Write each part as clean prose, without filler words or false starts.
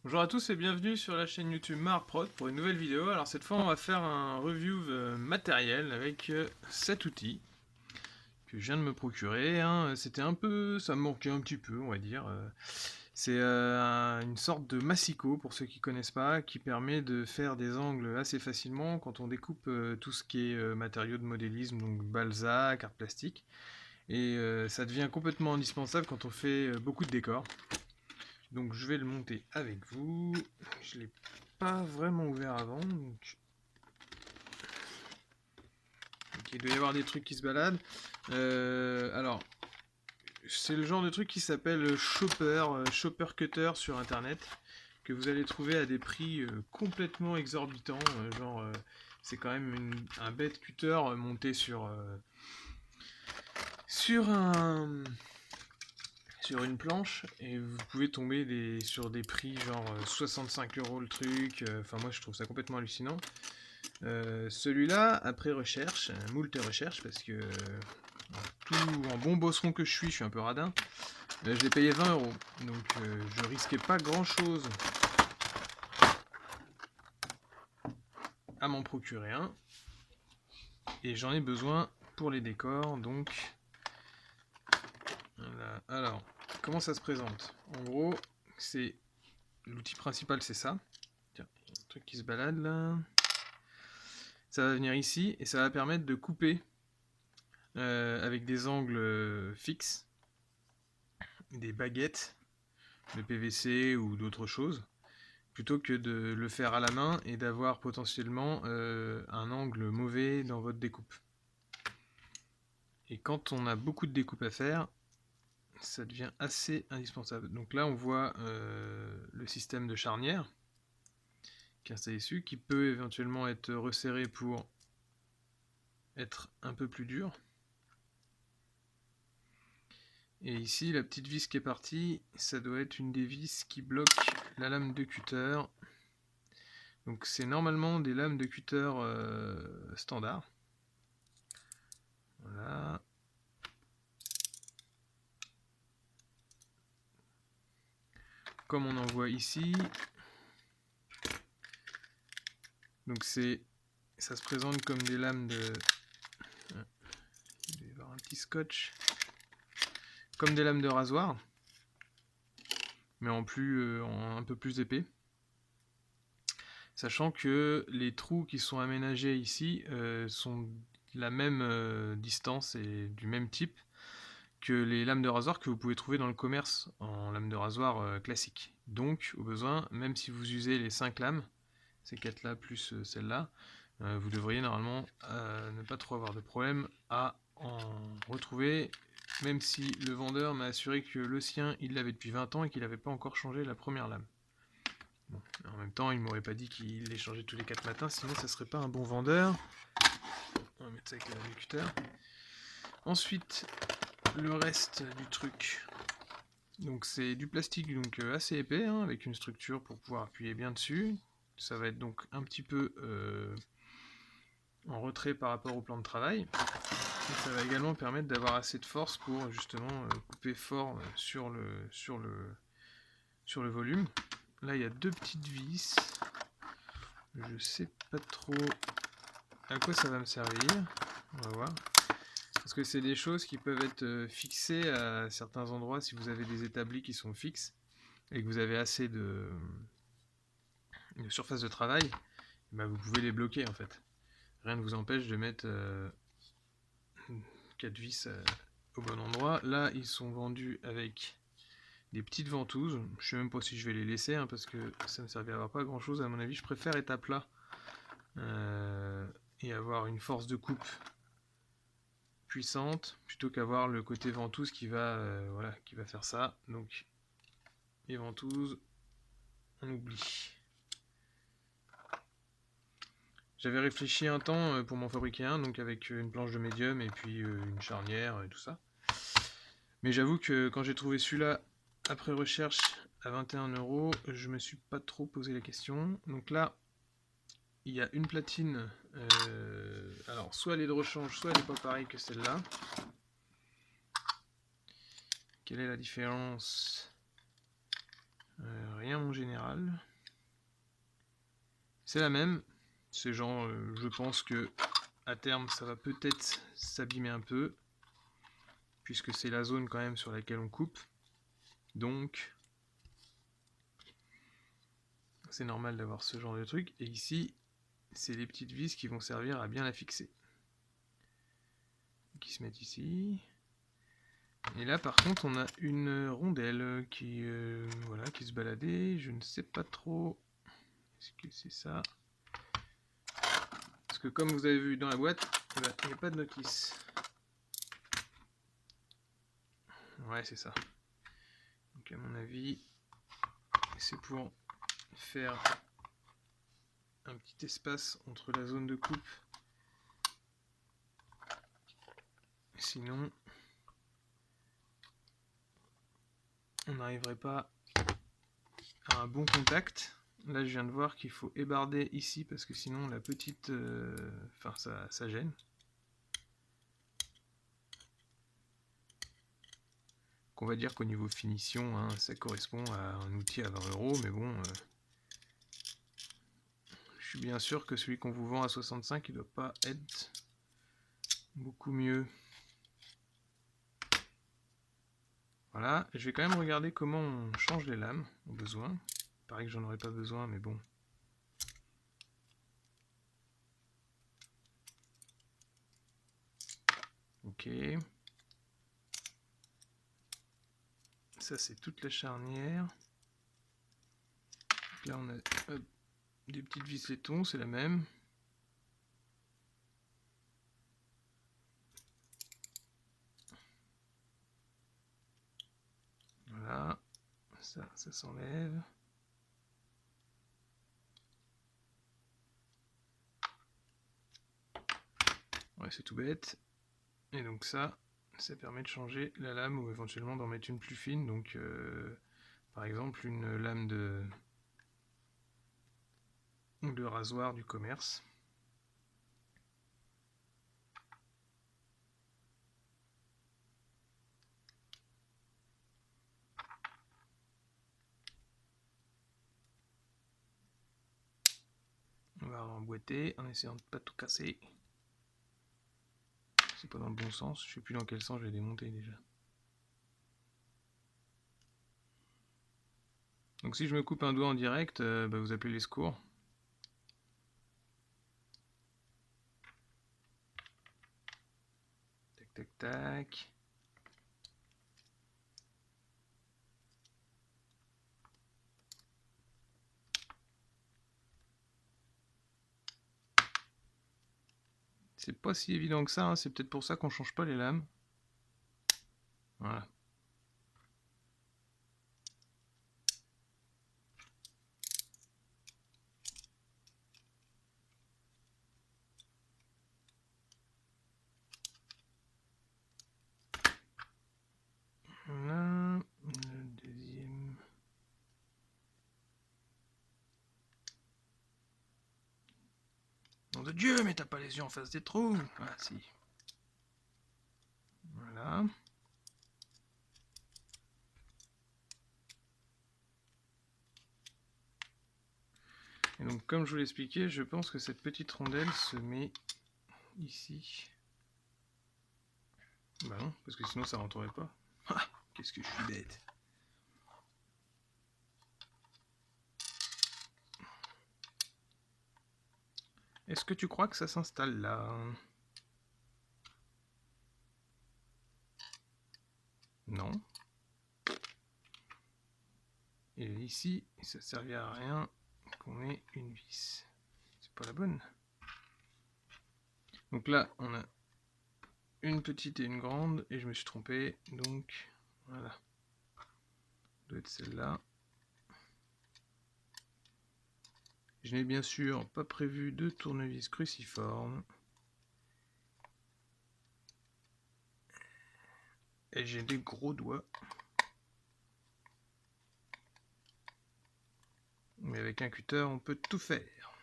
Bonjour à tous et bienvenue sur la chaîne YouTube Marprod pour une nouvelle vidéo. Alors cette fois on va faire un review matériel avec cet outil que je viens de me procurer. C'était un peu, ça me manquait un petit peu on va dire. C'est une sorte de massicot pour ceux qui connaissent pas, qui permet de faire des angles assez facilement quand on découpe tout ce qui est matériaux de modélisme, donc balsa, carte plastique. Et ça devient complètement indispensable quand on fait beaucoup de décors. Donc je vais le monter avec vous. Je l'ai pas vraiment ouvert avant. Donc il doit y avoir des trucs qui se baladent. Alors, c'est le genre de truc qui s'appelle Chopper Cutter sur internet, que vous allez trouver à des prix complètement exorbitants. C'est quand même un bête cutter monté sur un, sur une planche, et vous pouvez tomber sur des prix genre 65 € le truc. Enfin, moi je trouve ça complètement hallucinant. Celui-là, après recherche, moult recherche, parce que tout en bon bosseron que je suis un peu radin, je l'ai payé 20 €. Donc je risquais pas grand chose à m'en procurer un. Et j'en ai besoin pour les décors, donc voilà. Alors, comment ça se présente? En gros, c'est l'outil principal, c'est ça. Tiens, il y a un truc qui se balade là. Ça va venir ici et ça va permettre de couper avec des angles fixes, des baguettes de PVC ou d'autres choses, plutôt que de le faire à la main et d'avoir potentiellement un angle mauvais dans votre découpe. Et quand on a beaucoup de découpe à faire, ça devient assez indispensable. Donc là on voit le système de charnière qui est installé dessus, qui peut éventuellement être resserré pour être un peu plus dur. Et ici, la petite vis qui est partie, ça doit être une des vis qui bloque la lame de cutter. Donc c'est normalement des lames de cutter standard. Voilà. Comme on en voit ici. Donc ça se présente comme des lames de... Il va y avoir un petit scotch. Comme des lames de rasoir. Mais en un peu plus épais. Sachant que les trous qui sont aménagés ici sont de la même distance et du même type que les lames de rasoir que vous pouvez trouver dans le commerce en lames de rasoir classique. Donc, au besoin, même si vous usez les 5 lames, ces 4 là plus celle-là, vous devriez normalement ne pas trop avoir de problème à en retrouver, même si le vendeur m'a assuré que le sien, il l'avait depuis 20 ans et qu'il n'avait pas encore changé la première lame. Bon, en même temps, il m'aurait pas dit qu'il les changeait tous les 4 matins, sinon ça serait pas un bon vendeur. On va mettre ça avec le cutter. Ensuite, le reste du truc. Donc c'est du plastique donc assez épais, avec une structure pour pouvoir appuyer bien dessus. Ça va être donc un petit peu en retrait par rapport au plan de travail. Et ça va également permettre d'avoir assez de force pour justement couper fort sur le volume. Là il y a deux petites vis. Je sais pas trop à quoi ça va me servir. On va voir. Parce que c'est des choses qui peuvent être fixées à certains endroits si vous avez des établis qui sont fixes et que vous avez assez de surface de travail, bah vous pouvez les bloquer en fait. Rien ne vous empêche de mettre 4 vis au bon endroit. Là, ils sont vendus avec des petites ventouses. Je sais même pas si je vais les laisser parce que ça ne servira pas à grand chose. À mon avis, je préfère être à plat et avoir une force de coupe puissante plutôt qu'avoir le côté ventouse qui va faire ça. Donc les ventouses, on oublie. J'avais réfléchi un temps pour m'en fabriquer un, donc avec une planche de médium et puis une charnière et tout ça. Mais j'avoue que quand j'ai trouvé celui-là après recherche à 21 €, je me suis pas trop posé la question. Donc là, il y a une platine. Alors, soit elle est de rechange, soit elle n'est pas pareille que celle-là. Quelle est la différence? rien en général. C'est la même. C'est genre, je pense que à terme, ça va peut-être s'abîmer un peu, puisque c'est la zone quand même sur laquelle on coupe. Donc, c'est normal d'avoir ce genre de truc. Et ici, c'est les petites vis qui vont servir à bien la fixer. Qui se mettent ici. Et là, par contre, on a une rondelle qui, voilà, qui se baladait. Je ne sais pas trop. Est-ce que c'est ça? Parce que comme vous avez vu dans la boîte, il n'y a pas de notice. Ouais, c'est ça. Donc à mon avis, c'est pour faire un petit espace entre la zone de coupe. Sinon, on n'arriverait pas à un bon contact. Là, je viens de voir qu'il faut ébarder ici parce que sinon la petite... Enfin, ça gêne. On va dire qu'au niveau finition, hein, ça correspond à un outil à 20 €, mais bon, je suis bien sûr que celui qu'on vous vend à 65, il doit pas être beaucoup mieux. Voilà, je vais quand même regarder comment on change les lames au besoin. Il paraît que j'en aurais pas besoin, mais bon. Ok. Ça, c'est toute la charnière. Donc là, on a des petites vis laiton, c'est la même. Voilà. Ça s'enlève. Ouais, c'est tout bête. Et donc ça permet de changer la lame ou éventuellement d'en mettre une plus fine. Donc, par exemple, une lame de rasoir du commerce. On va emboîter en essayant de ne pas tout casser. C'est pas dans le bon sens, je sais plus dans quel sens je l'ai démonté déjà. Donc si je me coupe un doigt en direct, vous appelez les secours. Tac tac tac. C'est pas si évident que ça, hein. C'est peut-être pour ça qu'on change pas les lames. Voilà. Voilà. Le deuxième. Nom de Dieu, mais t'as pas les yeux en face des trous. Ah si. Voilà. Et donc comme je vous l'expliquais, je pense que cette petite rondelle se met ici. Bah non, parce que sinon ça rentrerait pas. Ah, qu'est-ce que je suis bête. Est-ce que tu crois que ça s'installe là? Non. Et ici, ça ne servait à rien qu'on ait une vis. C'est pas la bonne. Donc là, on a une petite et une grande, et je me suis trompé. Donc, voilà. Ça doit être celle-là. Je n'ai bien sûr pas prévu de tournevis cruciforme. Et j'ai des gros doigts. Mais avec un cutter, on peut tout faire.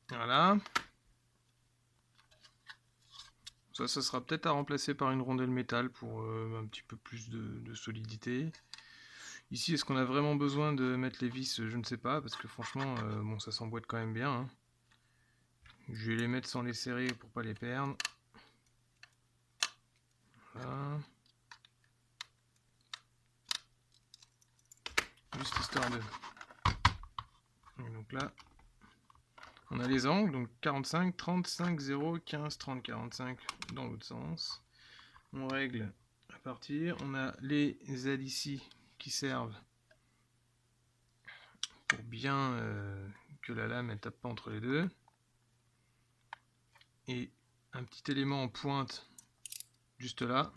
Voilà. Ça sera peut-être à remplacer par une rondelle métal pour un petit peu plus de solidité. Ici, est-ce qu'on a vraiment besoin de mettre les vis? Je ne sais pas, parce que franchement, bon, ça s'emboîte quand même bien. Hein. Je vais les mettre sans les serrer pour pas les perdre. Voilà. Juste histoire de... Et donc là, on a les angles, donc 45, 35, 0, 15, 30, 45 dans l'autre sens. On règle à partir. On a les ailes ici qui servent pour bien que la lame ne tape pas entre les deux. Et un petit élément en pointe juste là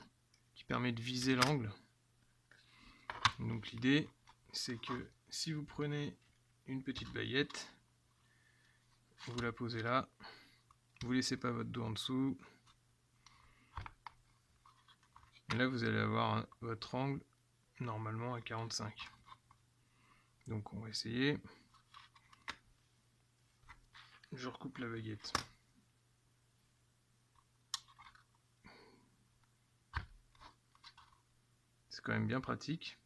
qui permet de viser l'angle. Donc l'idée c'est que si vous prenez une petite baguette, vous la posez là, vous laissez pas votre dos en dessous, et là vous allez avoir votre angle normalement à 45. Donc on va essayer. Je recoupe la baguette. C'est quand même bien pratique.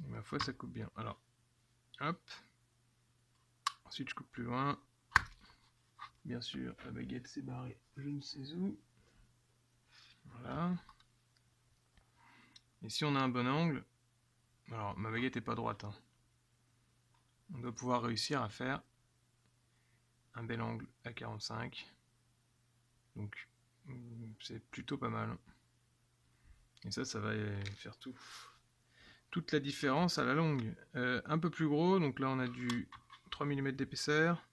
Et ma foi ça coupe bien. Alors, hop. Ensuite je coupe plus loin. Bien sûr, la baguette s'est barrée je ne sais où. Voilà. Et si on a un bon angle, alors ma baguette n'est pas droite, hein. On doit pouvoir réussir à faire un bel angle à 45. Donc c'est plutôt pas mal. Et ça va faire toute la différence à la longue. Un peu plus gros, donc là on a du 3 mm d'épaisseur.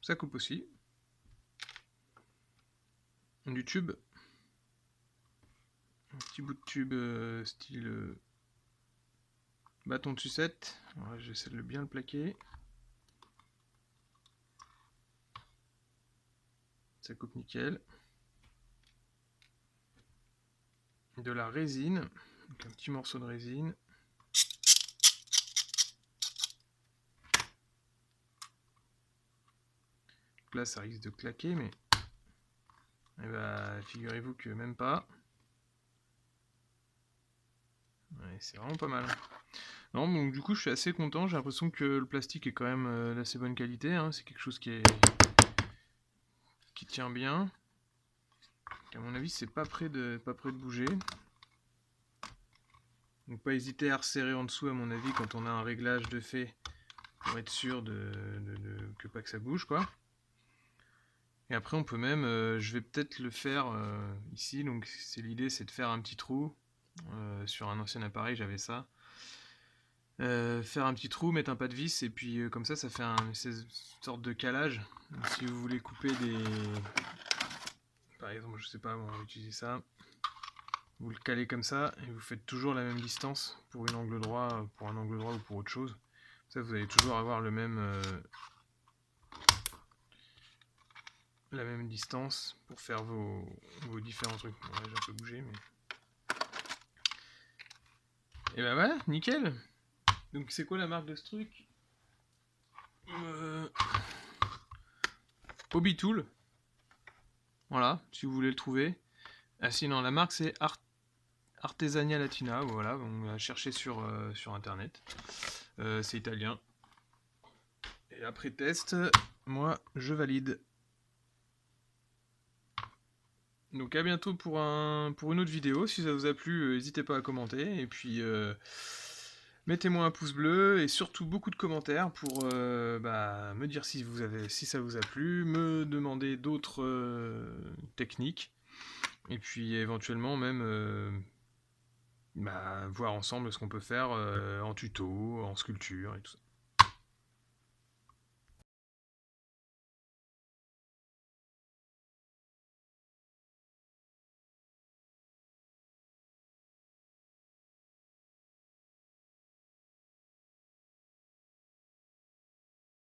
Ça coupe aussi. Du tube. Un petit bout de tube style bâton de sucette. J'essaie de bien le plaquer. Ça coupe nickel. De la résine. Donc un petit morceau de résine. Donc là ça risque de claquer, mais eh ben, figurez-vous que même pas. Ouais, c'est vraiment pas mal. Non, donc du coup je suis assez content, j'ai l'impression que le plastique est quand même d'assez bonne qualité, hein. C'est quelque chose qui tient bien. Donc, à mon avis c'est pas prêt de bouger. Donc pas hésiter à resserrer en dessous à mon avis quand on a un réglage de fait pour être sûr que pas que ça bouge quoi. Et après on peut même, je vais peut-être le faire ici, donc l'idée c'est de faire un petit trou. Sur un ancien appareil j'avais ça. Faire un petit trou, mettre un pas de vis et puis comme ça fait une sorte de calage. Donc, si vous voulez couper par exemple je sais pas, on va utiliser ça, vous le calez comme ça et vous faites toujours la même distance pour un angle droit ou pour autre chose. Ça vous allez toujours avoir la même distance pour faire vos différents trucs. Bon, là j'ai un peu bougé mais... Et ben voilà, nickel. Donc c'est quoi la marque de ce truc? Hobby-Tool. Voilà, si vous voulez le trouver. Ah sinon la marque c'est Artesania Latina, voilà, on va chercher sur internet. C'est italien. Et après test, moi je valide. Donc à bientôt pour une autre vidéo. Si ça vous a plu, n'hésitez pas à commenter. Et puis mettez-moi un pouce bleu et surtout beaucoup de commentaires pour me dire si ça vous a plu, me demander d'autres techniques. Et puis éventuellement même voir ensemble ce qu'on peut faire en tuto, en sculpture et tout ça.